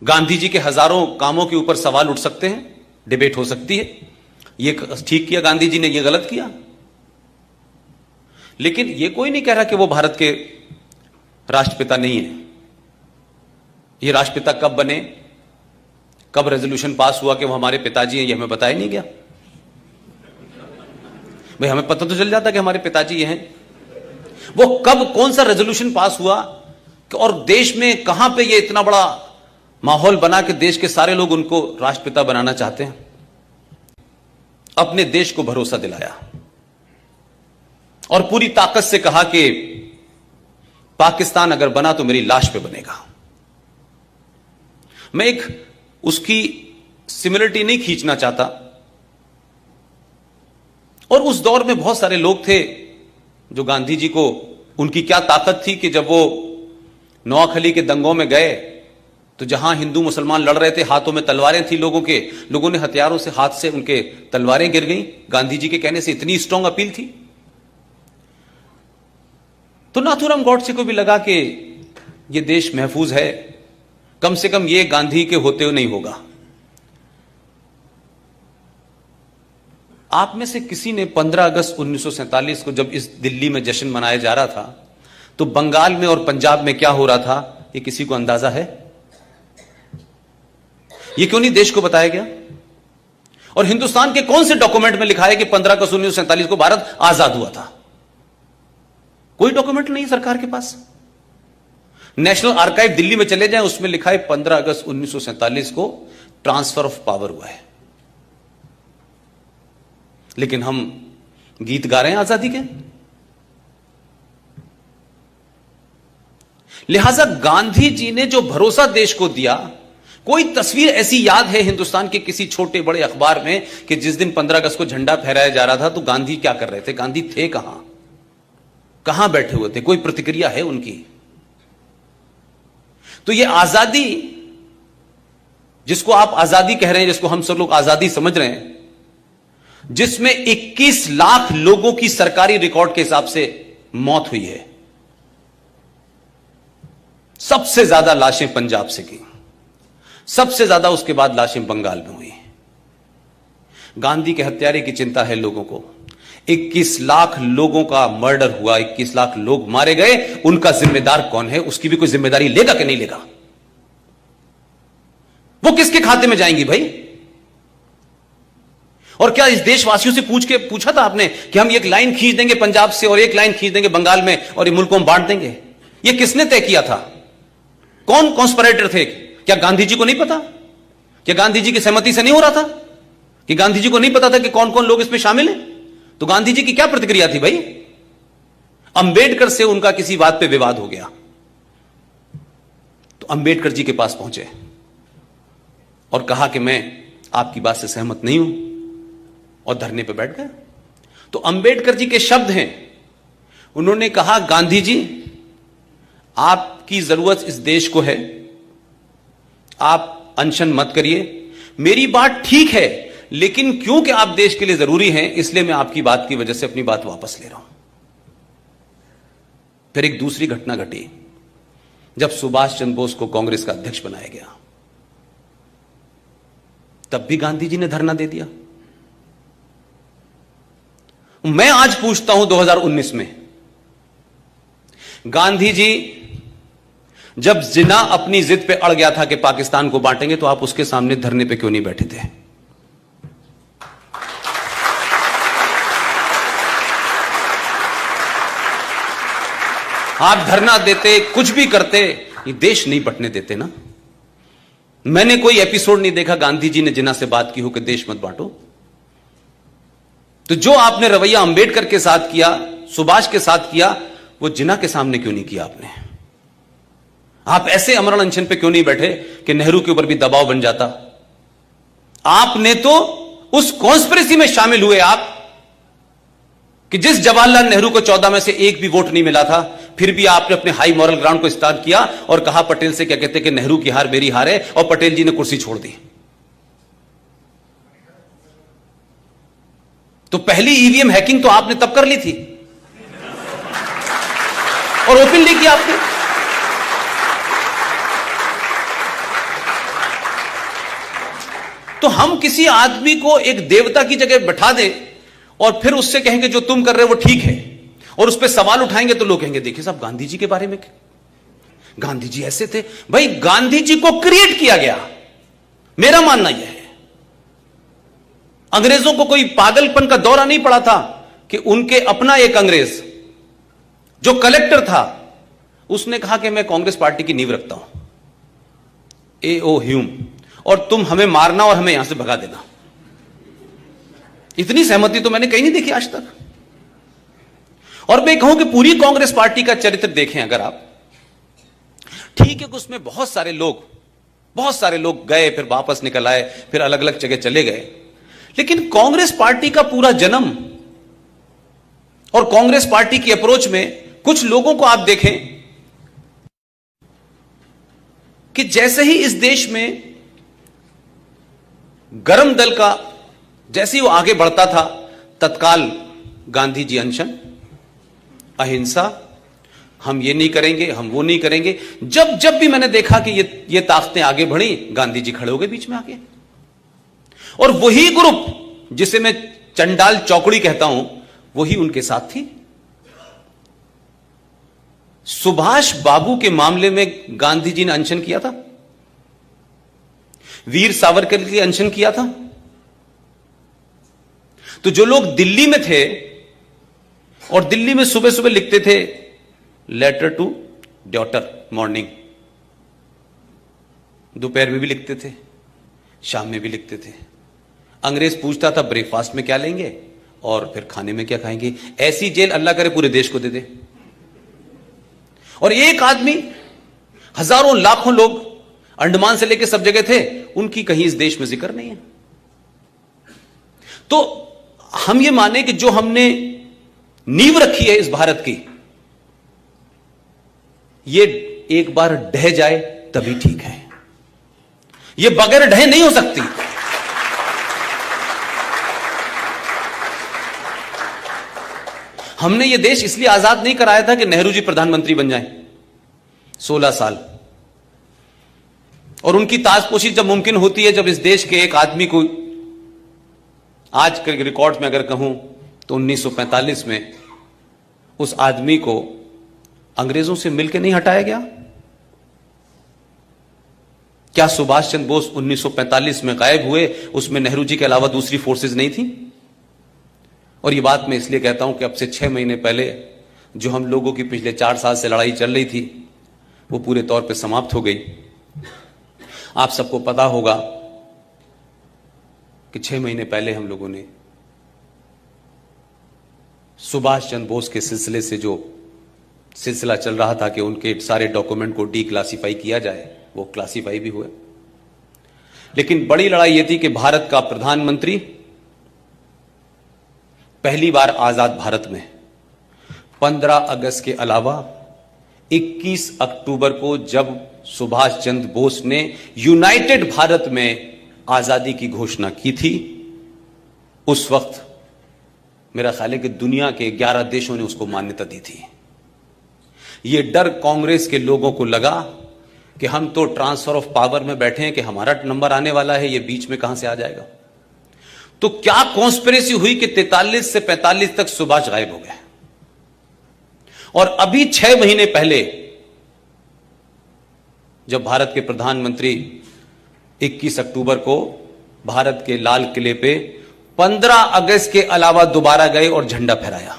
गांधी जी के हजारों कामों के ऊपर सवाल उठ सकते हैं, डिबेट हो सकती है, ये ठीक किया गांधी जी ने, ये गलत किया। लेकिन ये कोई नहीं कह रहा कि वो भारत के राष्ट्रपिता नहीं है। ये राष्ट्रपिता कब बने, कब रेजोल्यूशन पास हुआ कि वो हमारे पिताजी हैं, ये हमें बताया नहीं गया। भाई हमें पता तो चल जाता कि हमारे पिताजी ये हैं। वो कब कौन सा रेजोल्यूशन पास हुआ और देश में कहां पे ये इतना बड़ा माहौल बना कि देश के सारे लोग उनको राष्ट्रपिता बनाना चाहते हैं। अपने देश को भरोसा दिलाया और पूरी ताकत से कहा कि पाकिस्तान अगर बना तो मेरी लाश पे बनेगा। मैं एक उसकी सिमिलरिटी नहीं खींचना चाहता, और उस दौर में बहुत सारे लोग थे जो गांधी जी को, उनकी क्या ताकत थी कि जब वो नोआखली के दंगों में गए तो जहां हिंदू मुसलमान लड़ रहे थे, हाथों में तलवारें थी लोगों के, लोगों ने हथियारों से हाथ से उनके तलवारें गिर गईं। गांधी जी के कहने से इतनी स्ट्रांग अपील थी। तो नाथूराम गॉडसे को भी लगा कि यह देश महफूज है, कम से कम ये गांधी के होते हुए नहीं होगा। आप में से किसी ने 15 अगस्त 1947 को जब इस दिल्ली में जश्न मनाया जा रहा था तो बंगाल में और पंजाब में क्या हो रहा था, ये किसी को अंदाजा है? ये क्यों नहीं देश को बताया गया? और हिंदुस्तान के कौन से डॉक्यूमेंट में लिखा है कि 15 अगस्त 1947 को भारत आजाद हुआ था? कोई डॉक्यूमेंट नहीं है सरकार के पास। नेशनल आर्काइव दिल्ली में चले जाएं, उसमें लिखा है 15 अगस्त 1947 को ट्रांसफर ऑफ पावर हुआ है। लेकिन हम गीत गा रहे हैं आजादी के। लिहाजा गांधी जी ने जो भरोसा देश को दिया, कोई तस्वीर ऐसी याद है हिंदुस्तान के किसी छोटे बड़े अखबार में कि जिस दिन 15 अगस्त को झंडा फहराया जा रहा था तो गांधी क्या कर रहे थे, गांधी थे कहां, कहां बैठे हुए थे? कोई प्रतिक्रिया है उनकी? तो ये आजादी, जिसको आप आजादी कह रहे हैं, जिसको हम सब लोग आजादी समझ रहे हैं, जिसमें 21 लाख लोगों की सरकारी रिकॉर्ड के हिसाब से मौत हुई है, सबसे ज्यादा लाशें पंजाब से की, सबसे ज्यादा उसके बाद लाशें बंगाल में हुई। गांधी के हत्यारे की चिंता है लोगों को। 21 लाख लोगों का मर्डर हुआ, 21 लाख लोग मारे गए, उनका जिम्मेदार कौन है? उसकी भी कोई जिम्मेदारी लेगा कि नहीं लेगा? वो किसके खाते में जाएंगी भाई? और क्या इस देशवासियों से पूछा था आपने कि हम एक लाइन खींच देंगे पंजाब से और एक लाइन खींच देंगे बंगाल में और ये मुल्क को हम बांट देंगे? ये किसने तय किया था? कौन कॉन्स्पिरेटर थे? क्या गांधी जी को नहीं पता? क्या गांधी जी की सहमति से नहीं हो रहा था? कि गांधी जी को नहीं पता था कि कौन कौन लोग इसमें शामिल हैं? तो गांधी जी की क्या प्रतिक्रिया थी भाई? अंबेडकर से उनका किसी बात पे विवाद हो गया तो अंबेडकर जी के पास पहुंचे और कहा कि मैं आपकी बात से सहमत नहीं हूं, और धरने पे बैठ गए। तो अंबेडकर जी के शब्द हैं, उन्होंने कहा, गांधी जी आपकी जरूरत इस देश को है, आप अनशन मत करिए, मेरी बात ठीक है, लेकिन क्योंकि आप देश के लिए जरूरी हैं इसलिए मैं आपकी बात की वजह से अपनी बात वापस ले रहा हूं। फिर एक दूसरी घटना घटी जब सुभाष चंद्र बोस को कांग्रेस का अध्यक्ष बनाया गया, तब भी गांधी जी ने धरना दे दिया। मैं आज पूछता हूं 2019 में, गांधी जी जब जिन्ना अपनी जिद पे अड़ गया था कि पाकिस्तान को बांटेंगे, तो आप उसके सामने धरने पे क्यों नहीं बैठे थे? आप धरना देते, कुछ भी करते, ये देश नहीं बंटने देते ना। मैंने कोई एपिसोड नहीं देखा गांधी जी ने जिन्ना से बात की हो कि देश मत बांटो। तो जो आपने रवैया अंबेडकर के साथ किया, सुभाष के साथ किया, वो जिन्ना के सामने क्यों नहीं किया आपने? आप ऐसे अमरण अनशन पे क्यों नहीं बैठे कि नेहरू के ऊपर भी दबाव बन जाता? आपने तो उस कॉन्स्पिरेसी में शामिल हुए आप कि जिस जवाहरलाल नेहरू को 14 में से एक भी वोट नहीं मिला था, फिर भी आपने अपने हाई मॉरल ग्राउंड को स्टार्ट किया और कहा पटेल से, क्या कहते कि नेहरू की हार मेरी हार है, और पटेल जी ने कुर्सी छोड़ दी। तो पहली ईवीएम हैकिंग तो आपने तब कर ली थी और ओपनली किया आपने। तो हम किसी आदमी को एक देवता की जगह बैठा दें और फिर उससे कहेंगे जो तुम कर रहे हो वो ठीक है, और उस पर सवाल उठाएंगे तो लोग कहेंगे देखिए साहब गांधी जी के बारे में, गांधी जी ऐसे थे। भाई गांधी जी को क्रिएट किया गया, मेरा मानना यह है। अंग्रेजों को कोई पागलपन का दौरा नहीं पड़ा था कि उनके अपना एक अंग्रेज जो कलेक्टर था उसने कहा कि मैं कांग्रेस पार्टी की नींव रखता हूं, A.O. ह्यूम, और तुम हमें मारना और हमें यहां से भगा देना। इतनी सहमति तो मैंने कहीं नहीं देखी आज तक। और मैं कहूं कि पूरी कांग्रेस पार्टी का चरित्र देखें अगर आप, ठीक है कि उसमें बहुत सारे लोग गए, फिर वापस निकल आए, फिर अलग अलग जगह चले गए, लेकिन कांग्रेस पार्टी का पूरा जन्म और कांग्रेस पार्टी की अप्रोच में कुछ लोगों को आप देखें कि जैसे ही इस देश में गरम दल का जैसे ही वो आगे बढ़ता था, तत्काल गांधी जी अनशन, अहिंसा, हम ये नहीं करेंगे, हम वो नहीं करेंगे। जब भी मैंने देखा कि ये ताकतें आगे बढ़ी, गांधी जी खड़े हो गए बीच में आगे। और वही ग्रुप जिसे मैं चंडाल चौकड़ी कहता हूं, वही उनके साथ थी। सुभाष बाबू के मामले में गांधी जी ने अनशन किया था, वीर सावरकर के लिए अनशन किया था। तो जो लोग दिल्ली में थे और दिल्ली में सुबह सुबह लिखते थे लेटर टू डॉटर मॉर्निंग, दोपहर में भी लिखते थे, शाम में भी लिखते थे। अंग्रेज पूछता था ब्रेकफास्ट में क्या लेंगे और फिर खाने में क्या खाएंगे। ऐसी जेल अल्लाह करे पूरे देश को दे दे। और एक आदमी, हजारों लाखों लोग अंडमान से लेकर सब जगह थे, उनकी कहीं इस देश में जिक्र नहीं है। तो हम ये माने कि जो हमने नींव रखी है इस भारत की, ये एक बार ढह जाए तभी ठीक है, ये बगैर ढहे नहीं हो सकती। हमने ये देश इसलिए आजाद नहीं कराया था कि नेहरू जी प्रधानमंत्री बन जाएं 16 साल, और उनकी ताजपोशी जब मुमकिन होती है जब इस देश के एक आदमी को, आज के रिकॉर्ड में अगर कहूं तो 1945 में उस आदमी को अंग्रेजों से मिलकर नहीं हटाया गया। क्या सुभाष चंद्र बोस 1945 में गायब हुए, उसमें नेहरू जी के अलावा दूसरी फोर्सेस नहीं थी? और ये बात मैं इसलिए कहता हूं कि अब से 6 महीने पहले जो हम लोगों की पिछले 4 साल से लड़ाई चल रही थी वो पूरे तौर पे समाप्त हो गई। आप सबको पता होगा कि 6 महीने पहले हम लोगों ने सुभाष चंद्र बोस के सिलसिले से जो सिलसिला चल रहा था कि उनके सारे डॉक्यूमेंट को डीक्लासिफाई किया जाए, वो क्लासिफाई भी हुए। लेकिन बड़ी लड़ाई यह थी कि भारत का प्रधानमंत्री पहली बार आजाद भारत में 15 अगस्त के अलावा 21 अक्टूबर को जब सुभाष चंद्र बोस ने यूनाइटेड भारत में आजादी की घोषणा की थी, उस वक्त मेरा ख्याल है कि दुनिया के 11 देशों ने उसको मान्यता दी थी। यह डर कांग्रेस के लोगों को लगा कि हम तो ट्रांसफर ऑफ पावर में बैठे हैं कि हमारा नंबर आने वाला है, ये बीच में कहां से आ जाएगा। तो क्या कॉन्स्पिरेसी हुई कि 43 से 45 तक सुभाष गायब हो गए, और अभी 6 महीने पहले जब भारत के प्रधानमंत्री 21 अक्टूबर को भारत के लाल किले पे 15 अगस्त के अलावा दोबारा गए और झंडा फहराया।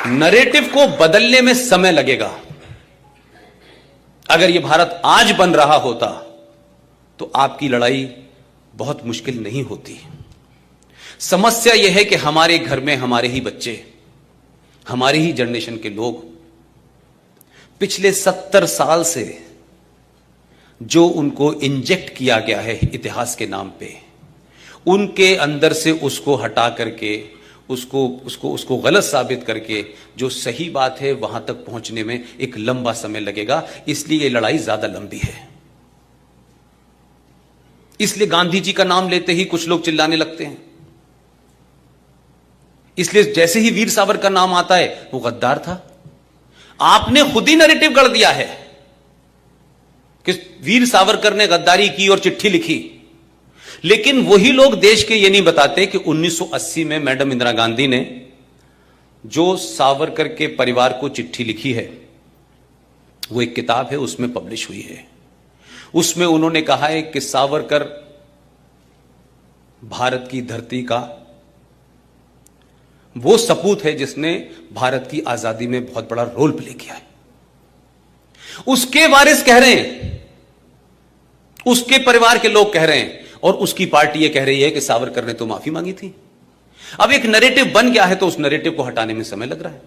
नरेटिव को बदलने में समय लगेगा। अगर यह भारत आज बन रहा होता तो आपकी लड़ाई बहुत मुश्किल नहीं होती। समस्या यह है कि हमारे घर में हमारे ही बच्चे, हमारे ही जनरेशन के लोग पिछले 70 साल से जो उनको इंजेक्ट किया गया है इतिहास के नाम पे, उनके अंदर से उसको हटा करके उसको गलत साबित करके जो सही बात है वहां तक पहुंचने में एक लंबा समय लगेगा। इसलिए यह लड़ाई ज्यादा लंबी है। इसलिए गांधी जी का नाम लेते ही कुछ लोग चिल्लाने लगते हैं। इसलिए जैसे ही वीर सावरकर का नाम आता है वो गद्दार था, आपने खुद ही नैरेटिव गढ़ दिया है कि वीर सावरकर ने गद्दारी की और चिट्ठी लिखी, लेकिन वही लोग देश के ये नहीं बताते कि 1980 में मैडम इंदिरा गांधी ने जो सावरकर के परिवार को चिट्ठी लिखी है, वो एक किताब है, उसमें पब्लिश हुई है। उसमें उन्होंने कहा है कि सावरकर भारत की धरती का वो सपूत है जिसने भारत की आजादी में बहुत बड़ा रोल प्ले किया है। उसके वारिस कह रहे हैं, उसके परिवार के लोग कह रहे हैं, और उसकी पार्टी ये कह रही है कि सावरकर ने तो माफी मांगी थी। अब एक नैरेटिव बन गया है तो उस नैरेटिव को हटाने में समय लग रहा है।